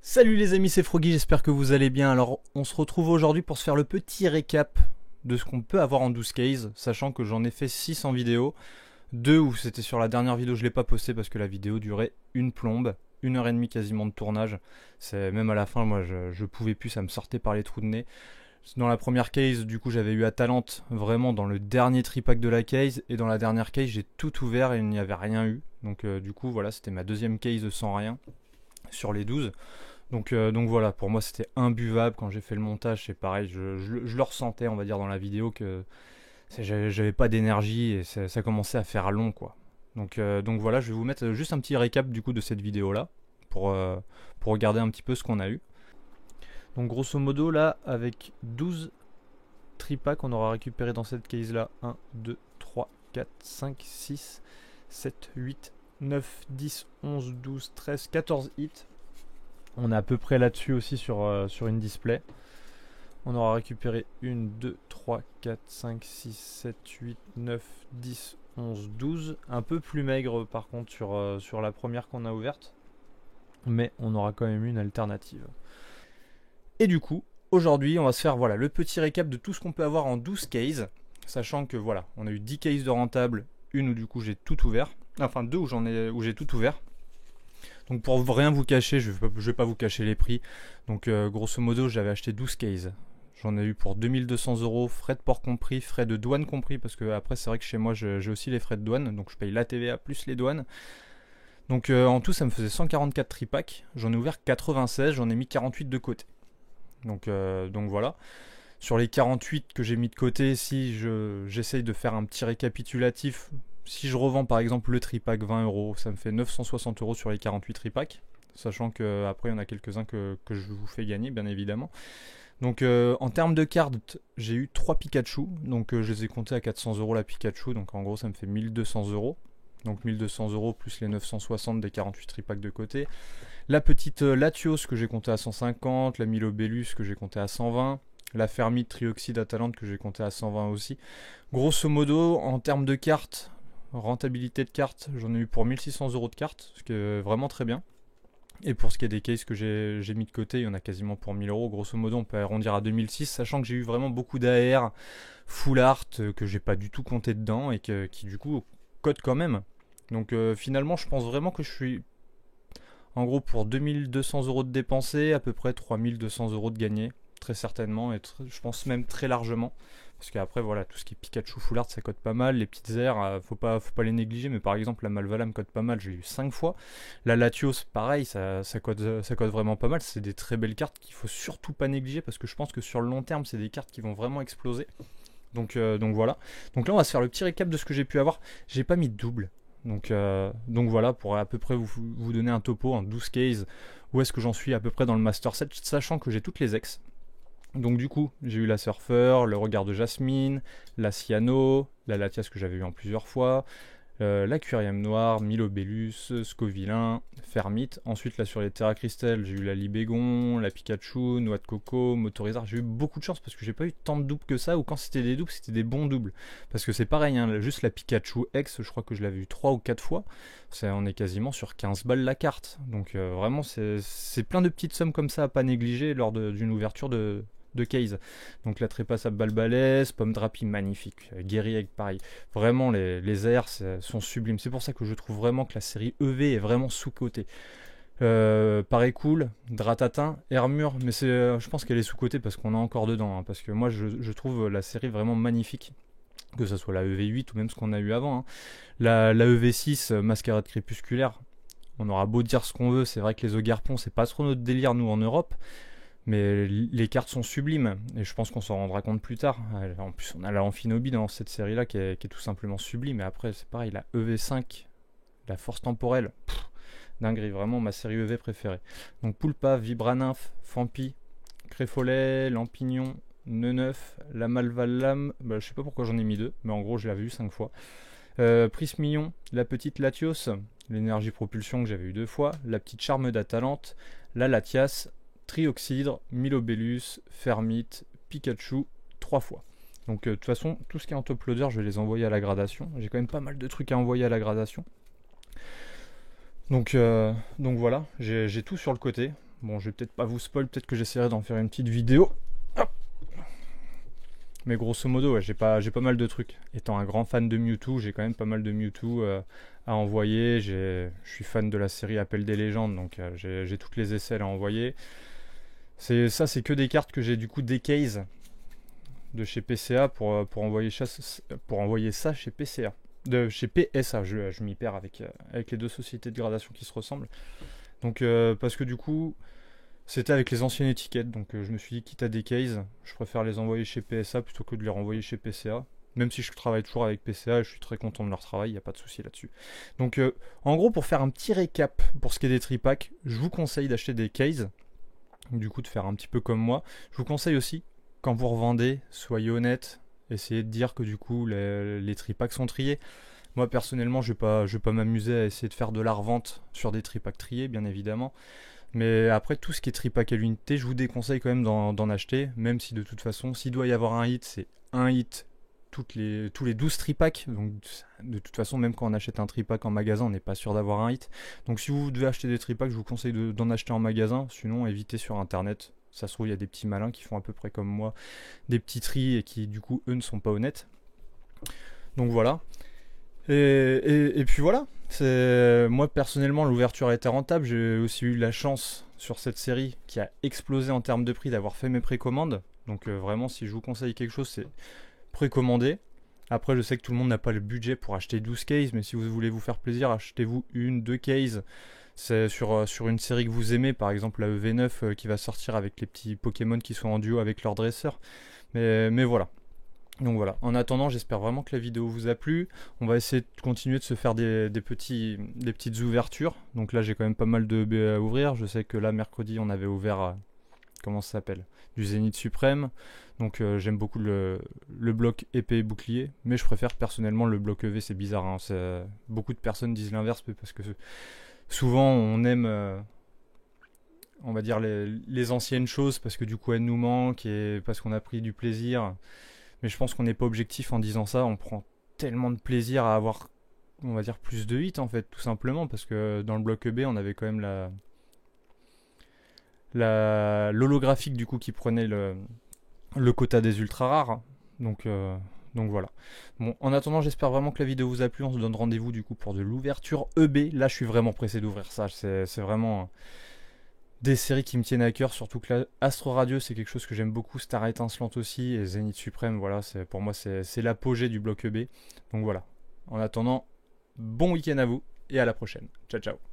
Salut les amis, c'est Froggy, j'espère que vous allez bien. Alors on se retrouve aujourd'hui pour se faire le petit récap de ce qu'on peut avoir en 12 cases, sachant que j'en ai fait 6 en vidéo. 2 où c'était sur la dernière vidéo, je l'ai pas posté parce que la vidéo durait une plombe, 1 heure et demie quasiment de tournage. C'est même à la fin, moi je pouvais plus, ça me sortait par les trous de nez. Dans la première case, du coup j'avais eu Atalante vraiment dans le dernier tripack de la case, et dans la dernière case j'ai tout ouvert et il n'y avait rien eu. Donc du coup voilà, c'était ma deuxième case sans rien sur les 12. Donc voilà, pour moi c'était imbuvable. Quand j'ai fait le montage, c'est pareil, je le ressentais, on va dire, dans la vidéo que j'avais pas d'énergie et ça commençait à faire long, quoi. Donc voilà, je vais vous mettre juste un petit récap du coup de cette vidéo là pour regarder un petit peu ce qu'on a eu. Donc grosso modo là, avec 12 tripacks, on aura récupéré dans cette case là 1, 2, 3, 4, 5, 6, 7, 8, 9, 10, 11, 12, 13, 14 hits. On est à peu près là-dessus aussi sur une display. On aura récupéré 1, 2, 3, 4, 5, 6, 7, 8, 9, 10, 11, 12. Un peu plus maigre par contre sur la première qu'on a ouverte. Mais on aura quand même une alternative. Et du coup, aujourd'hui, on va se faire voilà, le petit récap de tout ce qu'on peut avoir en 12 cases. Sachant que voilà, on a eu 10 cases de rentable, une où du coup j'ai tout ouvert. Enfin 2 où j'ai tout ouvert. Donc pour rien vous cacher, je vais pas vous cacher les prix. Donc grosso modo, j'avais acheté 12 cases. J'en ai eu pour 2200 euros, frais de port compris, frais de douane compris, parce que après c'est vrai que chez moi j'ai aussi les frais de douane, donc je paye la TVA plus les douanes. Donc en tout ça me faisait 144 tripacks, j'en ai ouvert 96, j'en ai mis 48 de côté. Donc voilà. Sur les 48 que j'ai mis de côté, si j'essaye de faire un petit récapitulatif, si je revends par exemple le tripack 20 euros, ça me fait 960 euros sur les 48 tripacks. Sachant qu'après il y en a quelques-uns que je vous fais gagner bien évidemment. Donc en termes de cartes, j'ai eu 3 Pikachu. Donc je les ai comptés à 400 euros la Pikachu. Donc en gros ça me fait 1200 euros. Donc 1200 euros plus les 960 des 48 tripacks de côté. La petite Latios que j'ai compté à 150. La Milobellus que j'ai compté à 120. La Fermite Trioxide Atalante que j'ai compté à 120 aussi. Grosso modo, en termes de cartes, rentabilité de cartes, j'en ai eu pour 1600 euros de cartes, ce qui est vraiment très bien. Et pour ce qui est des cases que j'ai mis de côté, il y en a quasiment pour 1000 euros. Grosso modo, on peut arrondir à 2006, sachant que j'ai eu vraiment beaucoup d'AR, full art, que j'ai pas du tout compté dedans et qui du coup code quand même. Donc finalement, je pense vraiment que je suis en gros pour 2200 euros de dépensés, à peu près 3200 euros de gagnés. Très certainement, et je pense même très largement, parce qu'après voilà, tout ce qui est Pikachu full art ça code pas mal, les petites airs faut pas les négliger, mais par exemple la Malvalam code pas mal, j'ai eu 5 fois, la Latios pareil, ça code vraiment pas mal, c'est des très belles cartes qu'il faut surtout pas négliger, parce que je pense que sur le long terme c'est des cartes qui vont vraiment exploser. Donc voilà, donc là on va se faire le petit récap de ce que j'ai pu avoir. J'ai pas mis de double, donc voilà, pour à peu près vous donner un topo en 12 cases, où est-ce que j'en suis à peu près dans le Master 7, sachant que j'ai toutes les ex. Donc du coup, j'ai eu la Surfer, le Regard de Jasmine, la Cyano, la Latias que j'avais eu en plusieurs fois, l'Aquarium Noir, Milobellus, Scovillain, Fermite. Ensuite là sur les Terra Crystal, j'ai eu la Libégon, la Pikachu, Noix de Coco, Motorizard. J'ai eu beaucoup de chance parce que j'ai pas eu tant de doubles que ça, ou quand c'était des doubles, c'était des bons doubles. Parce que c'est pareil, hein, juste la Pikachu X, je crois que je l'avais eu 3 ou 4 fois. On est quasiment sur 15 balles la carte. Donc vraiment, c'est plein de petites sommes comme ça à pas négliger lors d'une ouverture de case. Donc la trépasse à Balbalès, Pomme Drapi magnifique, Guerrier pareil. Vraiment les airs sont sublimes. C'est pour ça que je trouve vraiment que la série EV est vraiment sous-cotée. Pareil cool, Dratatin, Hermure, mais je pense qu'elle est sous-cotée parce qu'on est encore dedans. Hein, parce que moi je trouve la série vraiment magnifique. Que ce soit la EV8 ou même ce qu'on a eu avant. Hein. La EV6, Mascarade Crépusculaire, on aura beau dire ce qu'on veut, c'est vrai que les Ogarpons, c'est pas trop notre délire nous en Europe. Mais les cartes sont sublimes, et je pense qu'on s'en rendra compte plus tard. En plus, on a la Amphinobie dans cette série-là qui est tout simplement sublime. Et après, c'est pareil, la EV5, la Force Temporelle, dinguerie, vraiment ma série EV préférée. Donc Poulpa, Vibranymph, Fampi, Créfolet, Lampignon, Neneuf, la Malvalam, je sais pas pourquoi j'en ai mis 2, mais en gros, je l'avais eu 5 fois. Prismillon, la petite Latios, l'énergie propulsion que j'avais eu 2 fois, la petite Charme d'Atalante, la Latias, Trioxydre, Milobellus, Fermite, Pikachu, 3 fois. Donc de toute façon, tout ce qui est en top loader, je vais les envoyer à la gradation. J'ai quand même pas mal de trucs à envoyer à la gradation. Donc voilà, j'ai tout sur le côté. Bon, je vais peut-être pas vous spoil, peut-être que j'essaierai d'en faire une petite vidéo. Hop. Mais grosso modo, ouais, j'ai pas mal de trucs. Étant un grand fan de Mewtwo, j'ai quand même pas mal de Mewtwo à envoyer. Je suis fan de la série Appel des légendes, donc j'ai toutes les aisselles à envoyer. C'est que des cartes que j'ai du coup des cases de chez PCA pour envoyer ça chez PCA. Chez PSA, je m'y perds avec les deux sociétés de gradation qui se ressemblent. Donc parce que du coup, c'était avec les anciennes étiquettes, donc je me suis dit, quitte à des cases, je préfère les envoyer chez PSA plutôt que de les renvoyer chez PCA. Même si je travaille toujours avec PCA, je suis très content de leur travail, il n'y a pas de souci là-dessus. Donc en gros, pour faire un petit récap pour ce qui est des tripacks, je vous conseille d'acheter des cases, du coup de faire un petit peu comme moi. Je vous conseille aussi, quand vous revendez, soyez honnête, essayez de dire que du coup les tripacks sont triés. Moi personnellement, je vais pas m'amuser à essayer de faire de la revente sur des tripacks triés, bien évidemment. Mais après, tout ce qui est tripack à l'unité, je vous déconseille quand même d'en acheter, même si de toute façon, s'il doit y avoir un hit, c'est un hit tous les 12 tripacks. Donc de toute façon, même quand on achète un tripack en magasin, on n'est pas sûr d'avoir un hit. Donc si vous devez acheter des tripacks, je vous conseille d'en acheter en magasin, sinon évitez sur internet. Ça se trouve, il y a des petits malins qui font à peu près comme moi, des petits tris et qui du coup, eux, ne sont pas honnêtes. Donc voilà. Et puis voilà, moi personnellement l'ouverture a été rentable, j'ai aussi eu la chance sur cette série qui a explosé en termes de prix d'avoir fait mes précommandes. Donc vraiment si je vous conseille quelque chose c'est précommander. Après je sais que tout le monde n'a pas le budget pour acheter 12 cases, mais si vous voulez vous faire plaisir, achetez-vous une, deux cases. C'est sur une série que vous aimez, par exemple la EV9 qui va sortir avec les petits Pokémon qui sont en duo avec leur dresseur. Mais voilà. Donc voilà, en attendant j'espère vraiment que la vidéo vous a plu. On va essayer de continuer de se faire des petites ouvertures. Donc là j'ai quand même pas mal de B à ouvrir. Je sais que là mercredi on avait ouvert, comment ça s'appelle, du Zénith Suprême. Donc j'aime beaucoup le bloc épée et bouclier. Mais je préfère personnellement le bloc EV, c'est bizarre. Hein. Beaucoup de personnes disent l'inverse parce que souvent on aime... on va dire les anciennes choses parce que du coup elles nous manquent et parce qu'on a pris du plaisir. Mais je pense qu'on n'est pas objectif en disant ça. On prend tellement de plaisir à avoir, on va dire, plus de hits en fait, tout simplement. Parce que dans le bloc EB, on avait quand même l'holographique du coup qui prenait le quota des ultra rares. Donc voilà. Bon, en attendant, j'espère vraiment que la vidéo vous a plu. On se donne rendez-vous du coup pour de l'ouverture EB. Là, je suis vraiment pressé d'ouvrir ça. C'est vraiment... des séries qui me tiennent à cœur, surtout que là, Astro Radio c'est quelque chose que j'aime beaucoup, Star Étincelante aussi, et Zénith Suprême, voilà, pour moi c'est l'apogée du bloc EB. Donc voilà, en attendant, bon week-end à vous, et à la prochaine. Ciao ciao.